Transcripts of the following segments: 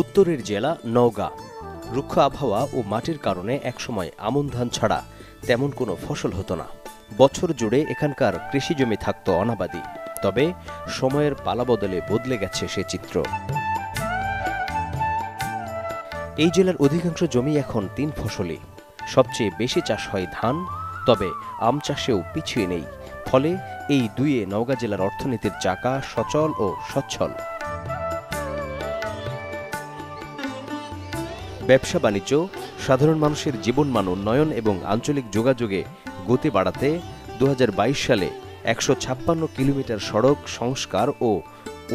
উত্তরের জেলা নওগাঁ। রুক্ষ আবহাওয়া ও মাটির কারণে একসময় আমন ধান ছাড়া তেমন কোনো ফসল হতো না। বছর জুড়ে এখানকার কৃষিজমি থাকত অনাবাদি। তবে সময়ের পালাবদলে বদলে গেছে সে চিত্র। এই জেলার অধিকাংশ জমি এখন ৩ ফসলি। সবচেয়ে বেশি চাষ হয় ধান, তবে আম চাষেও পিছিয়ে নেই। ফলে এই দুইয়ে নওগাঁ জেলার অর্থনীতির চাকা সচল ও সচ্ছল। ব্যবসা বাণিজ্য, সাধারণ মানুষের জীবনমান উন্নয়ন এবং আঞ্চলিক যোগাযোগে গতি বাড়াতে ২০২২ সালে ১৫৬ কিলোমিটার সড়ক সংস্কার ও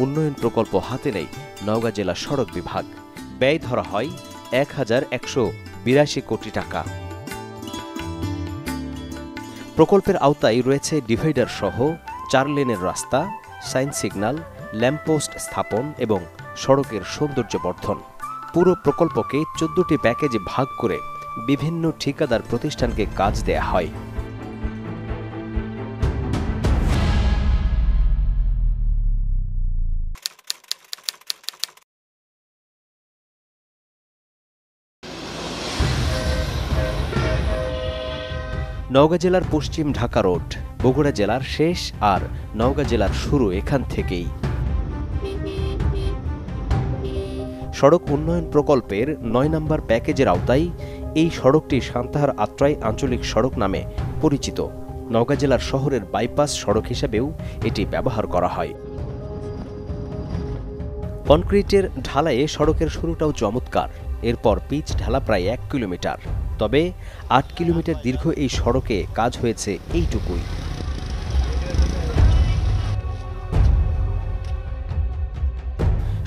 উন্নয়ন প্রকল্প হাতে নেয় নওগাঁ জেলা সড়ক বিভাগ। ব্যয় ধরা হয় ১,১৮২ কোটি টাকা। প্রকল্পের আওতায় রয়েছে ডিভাইডার সহ ৪ লেনের রাস্তা, সাইন সিগন্যাল, ল্যাম্পপোস্ট স্থাপন এবং সড়কের সৌন্দর্য বর্ধন। পুরো প্রকল্পকে ১৪টি প্যাকেজে ভাগ করে বিভিন্ন ঠিকাদার প্রতিষ্ঠানকে কাজ দেয়া হয়। নওগাঁ জেলার পশ্চিম ঢাকা রোড, বগুড়া জেলার শেষ আর নওগাঁ জেলার শুরু এখান থেকেই। সড়ক উন্নয়ন প্রকল্পের ৯ নম্বর প্যাকেজের আওতায় এই সড়কটি সান্তাহার আত্রাই আঞ্চলিক সড়ক নামে পরিচিত। নওগাঁ জেলার শহরের বাইপাস সড়ক হিসেবেও এটি ব্যবহার করা হয়। কনক্রিটের ঢালাইয়ে সড়কের শুরুটাও চমৎকার। এরপর পিচ ঢালা প্রায় ১ কিলোমিটার। তবে ৮ কিলোমিটার দীর্ঘ এই সড়কে কাজ হয়েছে এইটুকুই।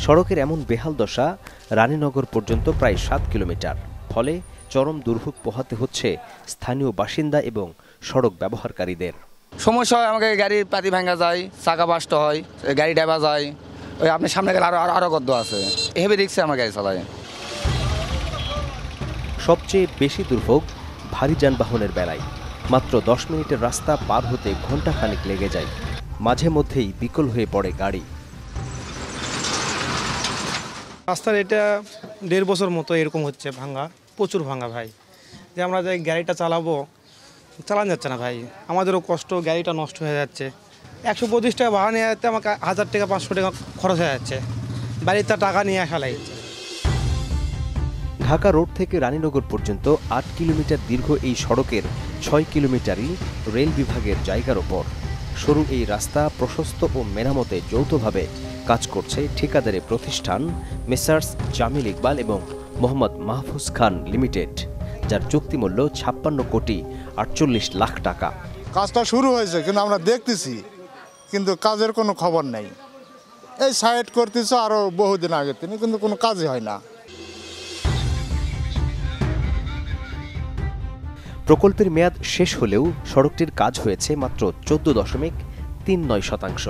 সড়কের এমন বেহাল দশা রানীনগর পর্যন্ত প্রায় ৭ কিলোমিটার। ফলে চরম দুর্ভোগ পোহাতে হচ্ছে স্থানীয় বাসিন্দা এবং সড়ক ব্যবহারকারীদের। সমস্যা হয়, আমাকে গাড়ির পাতি ভাঙা যায়, চাকা বাস্ট হয়, গাড়ি ডেবা যায়। ওই আপনার সামনে গেলে আরো গদ্য আছে, হেভি রিক্সে আমার গাড়ি চালায়। সবচেয়ে বেশি দুর্ভোগ ভারী যানবাহনের বেলায়। মাত্র ১০ মিনিটের রাস্তা পার হতে ঘণ্টাখানেক লেগে যায়। মাঝে মধ্যেই বিকল হয়ে পড়ে গাড়ি। রাস্তার এটা ১.৫ বছর মতো এরকম হচ্ছে, ভাঙা, প্রচুর ভাঙা ভাই। যে আমরা যে গাড়িটা চালানো যাচ্ছে না ভাই, আমাদেরও কষ্ট, গাড়িটা নষ্ট হয়ে যাচ্ছে। ১২৫ টাকা ভাড়া নিয়ে যেতে আমাকে ১০০০ টাকা ৫০০ টাকা খরচ হয়ে যাচ্ছে, বাড়িতে টাকা নিয়ে আসা লাগছে। ঢাকা রোড থেকে রানীনগর পর্যন্ত ৮ কিলোমিটার দীর্ঘ এই সড়কের ৬ কিলোমিটারই রেল বিভাগের জায়গার ওপর। সরু এই রাস্তা প্রশস্ত ও মেরামতে যৌথভাবে কাজ করছে ঠিকাদারি প্রতিষ্ঠান মেসার্স জামিল ইকবাল এবং মোহাম্মদ মাহফুজ খান লিমিটেড, যার চুক্তিমূল্য ৫৬ কোটি ৪৮ লাখ টাকা। কাজটা শুরু হয়েছে, কিন্তু আমরা দেখতেছি, কিন্তু কাজের কোনো খবর নেই। এই সাইড করতেছে আরও বহুদিন আগে তিনি, কিন্তু কোনো কাজই হয় না। প্রকল্পের মেয়াদ শেষ হলেও সড়কটির কাজ হয়েছে মাত্র ১৪.৩৯%।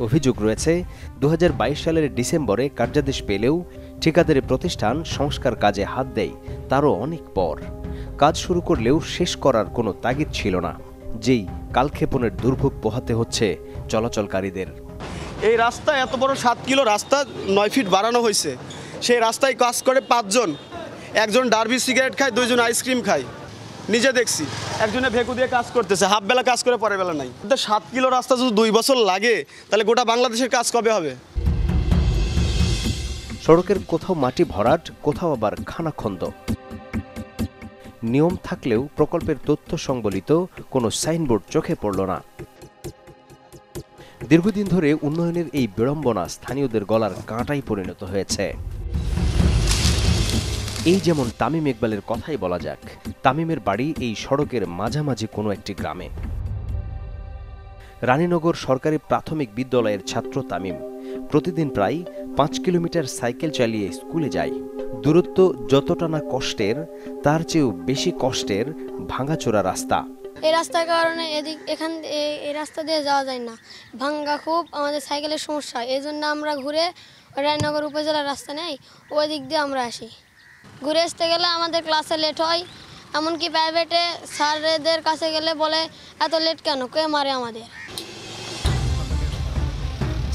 অভিযোগ রয়েছে ২০২২ সালের ডিসেম্বরে কার্যাদেশ পেলেও ঠিকাদারি প্রতিষ্ঠান সংস্কার কাজে হাত দেয় তারও অনেক পর। কাজ শুরু করলেও শেষ করার কোনো তাগিদ ছিল না, যেই কালক্ষেপণের দুর্ভোগ পোহাতে হচ্ছে চলাচলকারীদের। এই রাস্তা এত বড় ৭ কিলো রাস্তা ৯ ফিট বাড়ানো হয়েছে। সেই রাস্তায় কাজ করে ৫ জন, একজন ডার্বি সিগারেট খায়, ২জন আইসক্রিম খায়। নিজে দেখছি, একজনে ভেকু দিয়ে কাজ করতেছে, হাফ বেলা কাজ করে পরের বেলা নাই। ৭ কিলো রাস্তা যদি ২ বছর লাগে, তাহলে গোটা বাংলাদেশের কাজ কবে হবে? সড়কের কোথাও মাটি ভরাট, কোথাও আবার খানাখন্দ। নিয়ম থাকলেও প্রকল্পের তথ্য সংবলিত কোনো সাইনবোর্ড চোখে পড়ল না। দীর্ঘদিন ধরে উন্নয়নের এই বিড়ম্বনা স্থানীয়দের গলার কাঁটাই পরিণত হয়েছে। এই যেমন তামিম ইকবালের কথাই বলা যাক। তামিমের বাড়ি এই সড়কের মাঝামাঝি কোনো একটি গ্রামে। রানীনগর সরকারি প্রাথমিক বিদ্যালয়ের ছাত্র তামিম প্রতিদিন প্রায় ৫ কিলোমিটার সাইকেল চালিয়ে স্কুলে যায়। দূরত্ব যতটা না কষ্টের, তার চেয়েও বেশি কষ্টের ভাঙাচোরা রাস্তা। এই রাস্তার কারণে এই রাস্তা দিয়ে যাওয়া যায় না, ভাঙ্গা খুব, আমাদের সাইকেলের সমস্যা। এই জন্য আমরা ঘুরে রানীনগর উপজেলার রাস্তা নেই, ওই দিক দিয়ে আমরা আসি। ঘুরে আসতে গেলে আমাদের ক্লাসে লেট হয়, এমনকি প্রাইভেটে স্যারদের কাছে গেলে বলে এত লেট কেন, কে মারে আমাদের।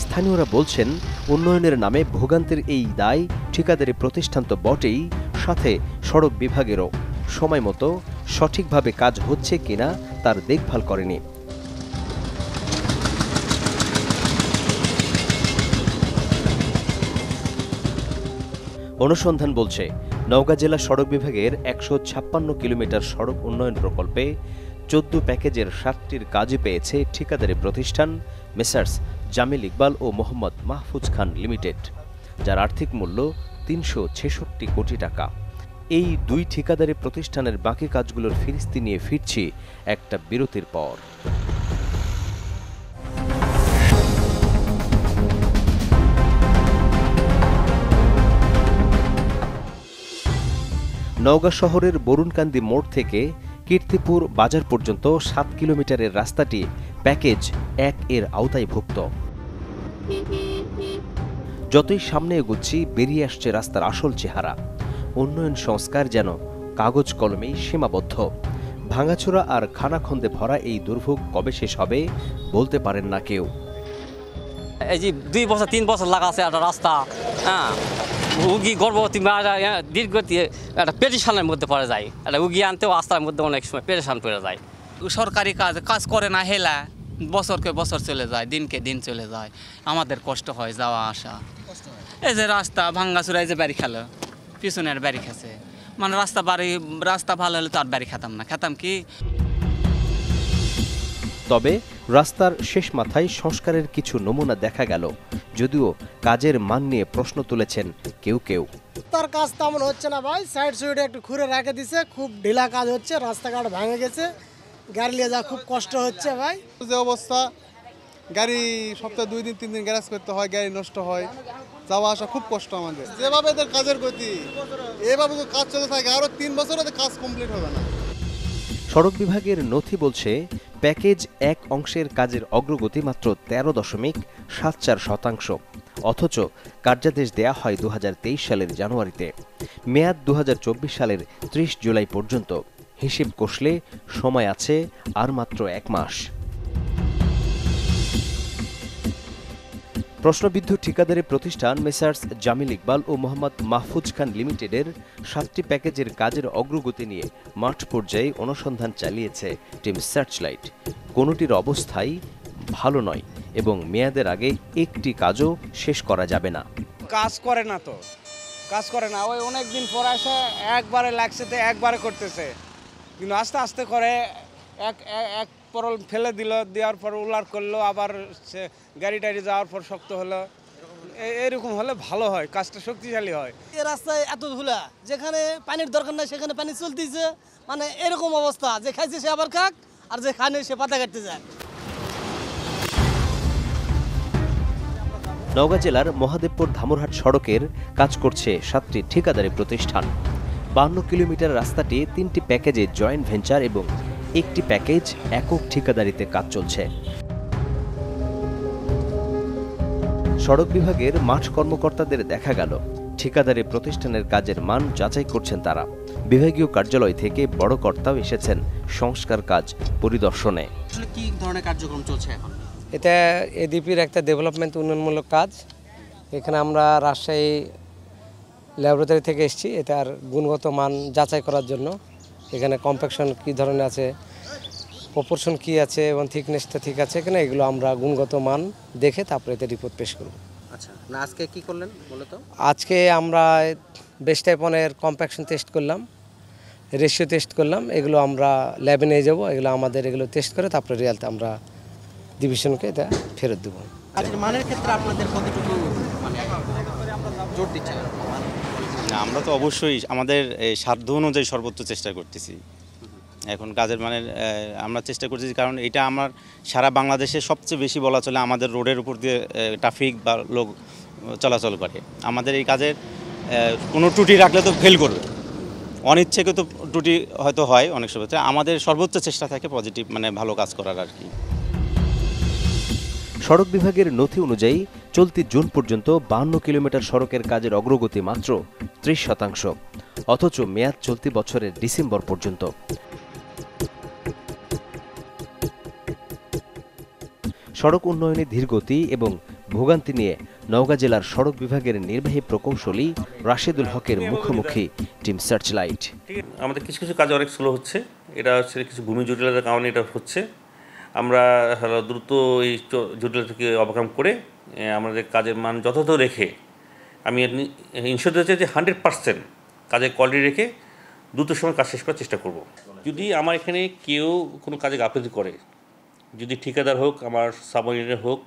স্থানীয়রা বলছেন উন্নয়নের নামে ভোগান্তির এই দায় ঠিকাদারি প্রতিষ্ঠান তো বটেই, সাথে সড়ক বিভাগেরও সময় মতো সঠিকভাবে কাজ হচ্ছে কিনা তার দেখভাল করেনি। অনুসন্ধান বলছে, নওগাঁ জেলা সড়ক বিভাগের ১৫৬ কিলোমিটার সড়ক উন্নয়ন প্রকল্পে ১৪ প্যাকেজের ৭টির কাজই পেয়েছে ঠিকাদারি প্রতিষ্ঠান মেসার্স জামিল ইকবাল ও মোহাম্মদ মাহফুজ খান লিমিটেড, যার আর্থিক মূল্য ৩৬৬ কোটি টাকা। এই দুই ঠিকাদারি প্রতিষ্ঠানের বাকি কাজগুলোর ফিরিস্তি নিয়ে ফিরছি একটা বিরতির পর। নওগাঁ শহরের বরুণকান্দি মোড় থেকে কীর্তিপুর বাজার পর্যন্ত ৭ কিলোমিটারের রাস্তাটি প্যাকেজ ১ এর আওতায়ভুক্ত। যতই সামনে এগুচ্ছি বেরিয়ে আসছে রাস্তার আসল চেহারা। উন্নয়ন সংস্কার যেন কাগজ কলমেই সীমাবদ্ধ। ভাঙাচোরা আর খানাখন্দে ভরা এই দুর্ভোগ কবে শেষ হবে বলতে পারেন না কেউ। এই যে 2 বছর 3 বছর লাগা আছে একটা রাস্তা, হ্যাঁ, উগি গর্ভবতী মারা দীর্ঘতি একটা পেরেশানের মধ্যে পড়ে যায়। একটা উগি আনতেও রাস্তার মধ্যে অনেক সময় পেরেশান পড়ে যায়। সরকারি কাজ করে না, হেলা বছরকে বছর চলে যায়, দিনকে দিন চলে যায়, আমাদের কষ্ট হয় যাওয়া আসা। এই যে রাস্তা ভাঙ্গাচুরা, এই যে বাড়ি খেলো, পিছনের বাড়ি খেছে, মানে রাস্তা ভালো হলে তো আর বাড়ি খেতাম না, খেতাম কি। তবে রাস্তার শেষ মাথায় সংস্কারের কিছু নমুনা দেখা গেল, যদিও কাজের মান নিয়ে প্রশ্ন তুলেছেন কেউ কেউ। তার কাজ তেমন হচ্ছে না ভাই, সাইড সুইডে একটু ঘুরে রেখে দিছে, খুব ঢিলা কাজ হচ্ছে, রাস্তাঘাট ভেঙে গেছে, গাড়ি নিয়ে যাওয়া খুব কষ্ট হচ্ছে ভাই। যে অবস্থা, গাড়ি সপ্তাহে 2 দিন 3 দিন গ্যারেজ করতে হয়, গাড়ি নষ্ট হয়, যাওয়া আসা খুব কষ্ট আমাদের। যেভাবে এদের কাজের গতি, এভাবে তো কাজ চলে থাকে, আরো 3 বছর কাজ কমপ্লিট হবে না। সড়ক বিভাগের নথি বলছে, প্যাকেজ 1 অংশের কাজের অগ্রগতি মাত্র 13.74%, অথচ কার্যাদেশ দেয়া হয় 2023 সালের জানুয়ারিতে। মেয়াদ 2024 সালের 30 জুলাই পর্যন্ত। হিসেব কষলে সময় আছে আর মাত্র 1 মাস। প্রশ্নবিদ্ধ ঠিকাদারি প্রতিষ্ঠান মেসার্স জামিল ইকবাল ও মোহাম্মদ মাহফুজ খান লিমিটেডের 7টি প্যাকেজের কাজের অগ্রগতি নিয়ে মাঠ পর্যায়ে অনুসন্ধান চালিয়েছে টিম সার্চলাইট। কোনোটির অবস্থাই ভালো নয় এবং মেয়াদের আগে একটি কাজও শেষ করা যাবে না। কাজ করে না তো, কাজ করে না, ওই অনেক দিন পর আসে, একবারে লাগছে তো একবারে করতেছে, কিন্তু আস্তে আস্তে করে এক পরল ফেলে দিল, দেওয়ার পর উলার করলো, আবার সে গাড়ি টাড়ি যাওয়ার পর শক্ত হলো। এরকম হলে ভালো হয়, কাজটা শক্তিশালী হয়। এই রাস্তায় এত ধুলা, যেখানে পানির দরকার নাই সেখানে পানি চলতেছে, মানে এরকম অবস্থা, যে খাইছে সে আবার খাক, আর যে খানে সে পাতা কাটতে যায়। নওগাঁ জেলার মহাদেবপুর ধামুরহাট সড়কের কাজ করছে 7টি ঠিকাদারি প্রতিষ্ঠান। 52 কিলোমিটার রাস্তাটি 3টি প্যাকেজে জয়েন্ট ভেঞ্চার এবং একটি প্যাকেজ একক ঠিকাদারিতে কাজ চলছে। সড়ক বিভাগের মাঠ কর্মকর্তাদের দেখা গেল, ঠিকাদারি প্রতিষ্ঠানের কাজের মান যাচাই করছেন তারা। বিভাগীয় কার্যালয় থেকে বড় কর্তাও এসেছেন সংস্কার কাজ পরিদর্শনে। আসলে কি ধরনের কার্যক্রম চলছে এখন? এটা এডিপির একটা ডেভেলপমেন্ট উন্নয়নমূলক কাজ। এখানে আমরা রাজশাহী ল্যাবরেটরি থেকে এসেছি এটার গুণগত মান যাচাই করার জন্য। এখানে কম্প্যাকশন কী ধরনের আছে, প্রপোর্শন কী আছে এবং থিকনেসটা ঠিক আছে কিনা, এগুলো আমরা গুণগত মান দেখে তারপরে এতে রিপোর্ট পেশ করব। আচ্ছা, না আজকে কি করলেন বলতো? আজকে আমরা বেস্ট টাইপনের কম্প্যাকশন টেস্ট করলাম, রেশিও টেস্ট করলাম, এগুলো আমরা ল্যাবে নিয়ে যাব, এগুলো আমাদের এগুলো টেস্ট করে তারপরে রিয়ালতে আমরা ডিভিশনকে এটা ফেরত দেবো। আজকে মানের ক্ষেত্রে আপনাদের কতটুকু মানে জোর দিচ্ছেন? না, আমরা তো অবশ্যই আমাদের সাধ্য অনুযায়ী সর্বোচ্চ চেষ্টা করতেছি। এখন কাজের মানের আমরা চেষ্টা করতেছি, কারণ এটা আমার সারা বাংলাদেশে সবচেয়ে বেশি বলা চলে আমাদের রোডের উপর দিয়ে ট্রাফিক বা লোক চলাচল করে। আমাদের এই কাজের কোনো ত্রুটি রাখলে তো ফেল করবে, অনিচ্ছাকে তো ত্রুটি হয়তো হয় অনেক সময়। আমাদের সর্বোচ্চ চেষ্টা থাকে পজিটিভ মানে ভালো কাজ করার আর কি। সড়ক বিভাগের নথি অনুযায়ী চলতি জুন পর্যন্ত 52 কিলোমিটার সড়কের কাজের অগ্রগতি মাত্র 30%, অথচ মেয়াদ চলতি বছরের ডিসেম্বর পর্যন্ত। সড়ক উন্নয়নে ধীরগতি এবং ভোগান্তি নিয়ে নওগাঁ জেলার সড়ক বিভাগের নির্বাহী প্রকৌশলী রাশেদুল হকের মুখোমুখি টিম সার্চলাইট। আমাদের কিছু কিছু কাজ অনেক স্লো হচ্ছে, এটা হচ্ছে কিছু ভূমি জটিলতার কারণে এটা হচ্ছে। আমরা দ্রুত এই জটিলতাকে ওভারকাম করে আমাদের কাজের মান যথাযথ রেখে আমি ইনশিওর দিতে চাই যে 100% কাজের কোয়ালিটি রেখে দ্রুত সময় কাজ শেষ করার চেষ্টা করব। যদি আমার এখানে কেউ কোনো কাজে গাফিলতি করে, যদি ঠিকাদার হোক, আমার সাবঅর্ডিনেট হোক,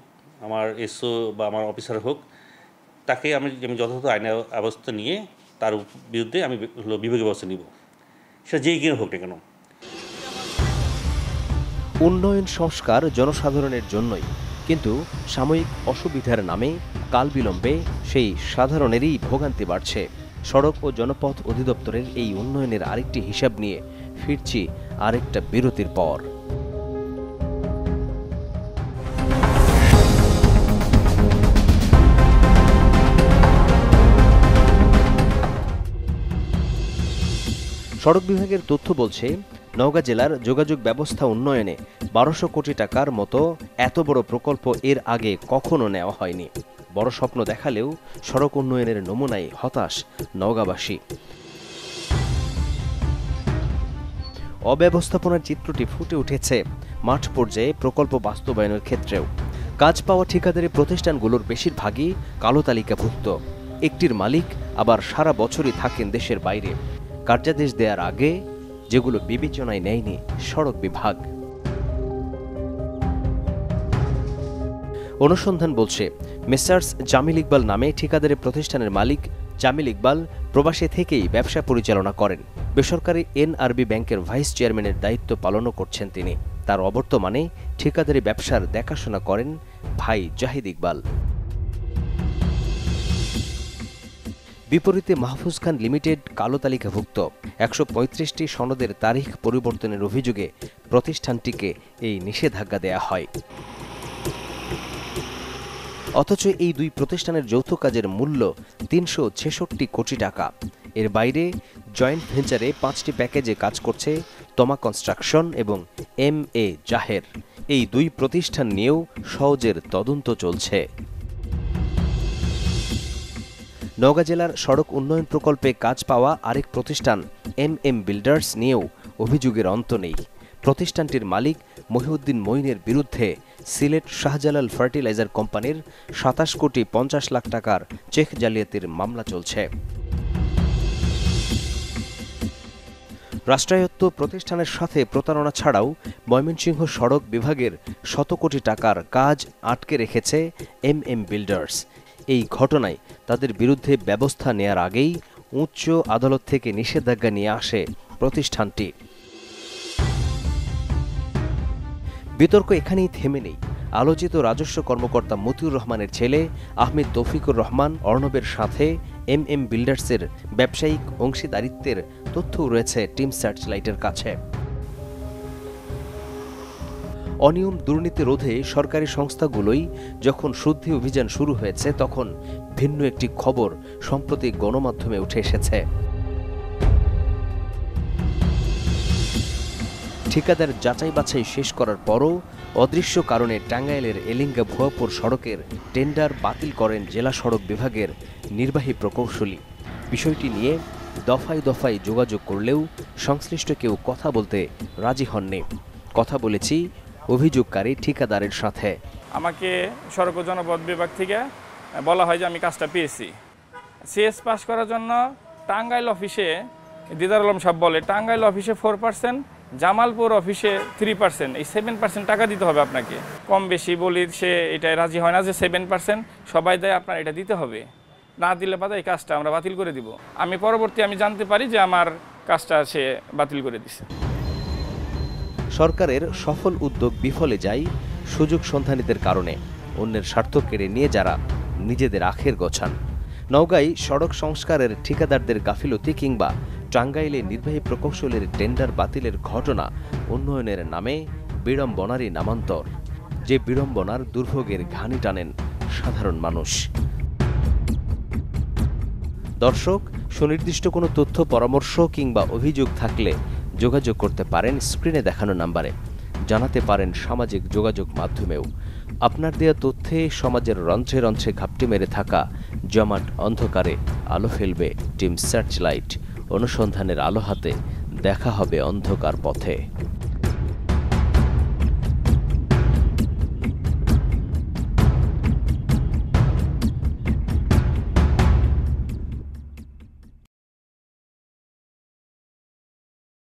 আমার এসও বা আমার অফিসার হোক, তাকে আমি যথাযথ আইন ব্যবস্থা নিয়ে তার বিরুদ্ধে আমি বিভাগীয় ব্যবস্থা নিব, সেটা যেই কিনে হোক না কেন। উন্নয়ন সংস্কার জনসাধারণের জন্যই, কিন্তু সাময়িক অসুবিধার নামে কালবিলম্বে সেই সাধারণেরই ভোগান্তি বাড়ছে। সড়ক ও জনপথ অধিদপ্তরের এই উন্নয়নের আরেকটি হিসাব নিয়ে ফিরছি আরেকটা বিরতির পর। সড়ক বিভাগের তথ্য বলছে, নওগাঁ জেলার যোগাযোগ ব্যবস্থা উন্নয়নে 1200 কোটি টাকার মতো এত বড় প্রকল্প এর আগে কখনো নেওয়া হয়নি। বড় স্বপ্ন দেখালেও সড়ক উন্নয়নের নমুনায় হতাশ নওগাঁবাসী। অব্যবস্থাপনার চিত্রটি ফুটে উঠেছে মাঠ পর্যায়ে প্রকল্প বাস্তবায়নের ক্ষেত্রেও। কাজ পাওয়া ঠিকাদারি প্রতিষ্ঠানগুলোর বেশিরভাগই কালো তালিকাভুক্ত। একটির মালিক আবার সারা বছরই থাকেন দেশের বাইরে। কার্যাদেশ দেওয়ার আগে যেগুলো বিবেচনায় নেয়নি সড়ক বিভাগ। অনুসন্ধান বলছে, মেসার্স জামিল ইকবাল নামে ঠিকাদারি প্রতিষ্ঠানের মালিক জামিল ইকবাল প্রবাসে থেকেই ব্যবসা পরিচালনা করেন। বেসরকারি এনআরবি ব্যাংকের ভাইস চেয়ারম্যানের দায়িত্ব পালনও করছেন তিনি। তার অবর্তমানে ঠিকাদারি ব্যবসার দেখাশোনা করেন ভাই জাহিদ ইকবাল। বিপরীতে মাহফুজ খান লিমিটেড কালো তালিকাভুক্ত। 135টি সনদের তারিখ পরিবর্তনের অভিযোগে প্রতিষ্ঠানটিকে এই নিষেধাজ্ঞা দেয়া হয়। অথচ এই দুই প্রতিষ্ঠানের যৌথ কাজের মূল্য 366 কোটি টাকা। এর বাইরে জয়েন্ট ভেঞ্চারে 5টি প্যাকেজে কাজ করছে তমা কনস্ট্রাকশন এবং MA জাহের। এই দুই প্রতিষ্ঠান নিয়েও সওজের তদন্ত চলছে। নওগাঁ জেলার সড়ক উন্নয়ন প্রকল্পে কাজ পাওয়া আরেক প্রতিষ্ঠান MM বিল্ডার্স নিয়েও অভিযোগের অন্ত নেই। প্রতিষ্ঠানটির মালিক মহিউদ্দিন মঈনের বিরুদ্ধে সিলেট শাহজালাল ফার্টিলাইজার কোম্পানির 27 কোটি 50 লাখ টাকার চেক জালিয়াতির মামলা চলছে। রাষ্ট্রায়ত্ত প্রতিষ্ঠানের সাথে প্রতারণা ছাড়াও ময়মনসিংহ সড়ক বিভাগের 100 কোটি টাকার কাজ আটকে রেখেছে MM বিল্ডার্স। এই ঘটনায় তাদের বিরুদ্ধে ব্যবস্থা নেয়ার আগেই উচ্চ আদালত থেকে নিষেধাজ্ঞা নিয়ে আসে প্রতিষ্ঠানটি। বিতর্ক এখানেই থেমে নেই। আলোচিত রাজস্ব কর্মকর্তা মতিউর রহমানের ছেলে আহমেদ তৌফিকুর রহমান অর্ণবের সাথে MM বিল্ডার্সের ব্যবসায়িক অংশীদারিত্বের তথ্যও রয়েছে টিম সার্চলাইটের কাছে। অনিয়ম দুর্নীতি রোধে সরকারি সংস্থাগুলোই যখন শুদ্ধি অভিযান শুরু হয়েছে, তখন ভিন্ন একটি খবর সম্প্রতি গণমাধ্যমে উঠে এসেছে। ঠিকাদার যাচাই বাছাই শেষ করার পরও অদৃশ্য কারণে টাঙ্গাইলের এলিঙ্গা ভুয়াপুর সড়কের টেন্ডার বাতিল করেন জেলা সড়ক বিভাগের নির্বাহী প্রকৌশলী। বিষয়টি নিয়ে দফায় দফায় যোগাযোগ করলেও সংশ্লিষ্ট কেউ কথা বলতে রাজি হননি। কথা বলেছি অভিযোগকারী ঠিকাদারের সাথে। আমাকে সড়ক ও জনপথ বিভাগ থেকে বলা হয় যে আমি কাজটা পেয়েছি। CS পাস করার জন্য টাঙ্গাইল অফিসে দিদার আলম সাহেব বলে টাঙ্গাইল অফিসে 4%, জামালপুর অফিসে 3%, এই 7% টাকা দিতে হবে আপনাকে। কম বেশি বলি, সে এটাই রাজি হয় না যে 7% সবাই দেয়, আপনার এটা দিতে হবে, না দিলে বাদে এই কাজটা আমরা বাতিল করে দিব। আমি জানতে পারি যে আমার কাজটা সে বাতিল করে দিছে। সরকারের সফল উদ্যোগ বিফলে যায় সুযোগ সন্ধানীদের কারণে, অন্যের স্বার্থ কেড়ে নিয়ে যারা নিজেদের আখের গোছান। নওগাঁয় সড়ক সংস্কারের ঠিকাদারদের গাফিলতি কিংবা টাঙ্গাইলে নির্বাহী প্রকৌশলীর টেন্ডার বাতিলের ঘটনা উন্নয়নের নামে বিড়ম্বনারই নামান্তর, যে বিড়ম্বনার দুর্ভোগের ঘানি টানেন সাধারণ মানুষ। দর্শক, সুনির্দিষ্ট কোনো তথ্য, পরামর্শ কিংবা অভিযোগ থাকলে যোগাযোগ করতে পারেন স্ক্রিনে দেখানো নাম্বারে, জানাতে পারেন সামাজিক যোগাযোগ মাধ্যমেও। আপনার দেয়া তথ্যে সমাজের রন্ধ্রে রন্ধ্রে ঘাপটি মেরে থাকা জমাট অন্ধকারে আলো ফেলবে টিম সার্চলাইট। অনুসন্ধানের আলো হাতে দেখা হবে অন্ধকার পথে।